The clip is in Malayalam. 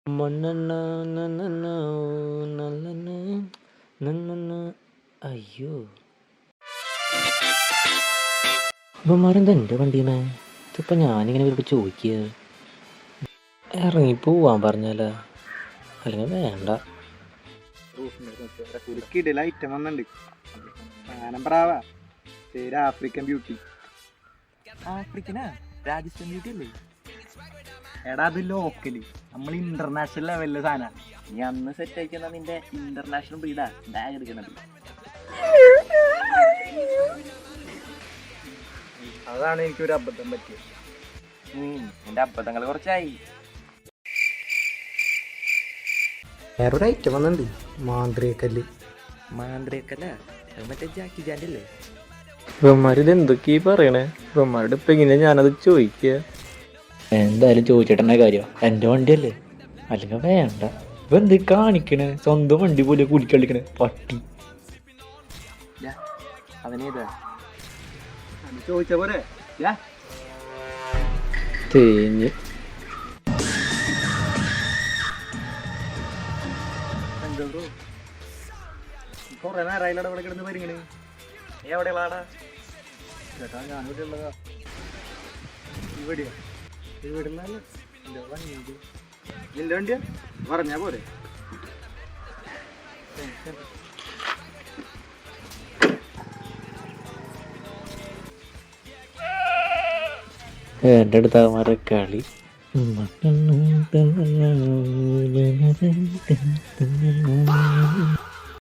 മണ്ണണ്ണ നന്നണ്ണ നല്ലണ്ണ നന്നണ്ണ. അയ്യോ, ഇവന്മാരെന്താ എൻ്റെ വണ്ടിയുമേ? ഇതിപ്പോൾ ഞാനിങ്ങനെ ഇവരോട് ചോദിക്കുക, ഇറങ്ങി പോവാൻ പറഞ്ഞാലോ, അല്ലെങ്കിൽ വേണ്ട. കിടില ഐറ്റം വന്നിട്ടുണ്ട്. സാധനം പ്രാവാ, പേര് ആഫ്രിക്കൻ ബ്യൂട്ടി. ആഫ്രിക്കനാ? രാജസ്ഥാൻ ബ്യൂട്ടി അല്ലേ? എടാ അത് ലോക്കല്, നമ്മൾ ഇന്റർനാഷണൽ ലെവലിലെ സാധനമാണ്. നീ അന്ന് സെറ്റ് അയക്കുന്ന നിന്റെ ഇന്റർനാഷണൽ ബ്രീഡാ ബാഗ് എടുക്കണത്. അതാണ് എനിക്കൊരു അബദ്ധം പറ്റിയത്. നിന്റെ അബദ്ധങ്ങൾ കുറച്ചായി. വേറൊരു ഐറ്റം വന്നിട്ടുണ്ട്, മാന്ത്രികക്കല്ല്. മാന്ത്രികല്ല, അത് മറ്റേ ജാക്കി ജാൻ്റെ അല്ലേ? ഇവന്മാരിത് എന്തൊക്കെയാ പറയണേ? ഇവന്മാരുടെ ഇപ്പം ഇങ്ങനെ ഞാനത് ചോദിക്കുക. എന്തായാലും ചോദിച്ചിട്ടെന്നെ കാര്യം, എൻ്റെ വണ്ടിയല്ലേ, അല്ലെങ്കിൽ വേണ്ട. ഇവ എന്ത് കാണിക്കണേ? സ്വന്തം വണ്ടി പോലെ കുടിക്കളിക്കണേ പട്ടി. അവനേതാ ചോദിച്ച പോലെ തേഞ്ഞ് കൊറേ നേരമായില്ലടാ ഇവിടെ കിടന്ന് പരിങ്ങണ്. നീ എവിടെയുള്ളതാടാ? ചേട്ടാ ഞാനിവിടെ ഉള്ളതാ. ഇവിടെയാ? ഇവിടെ നിന്റെ വണ്ടിയാ? പറഞ്ഞാ പോരെ? എൻ്റെ അടുത്ത് അവന്മാരുടെ കളി.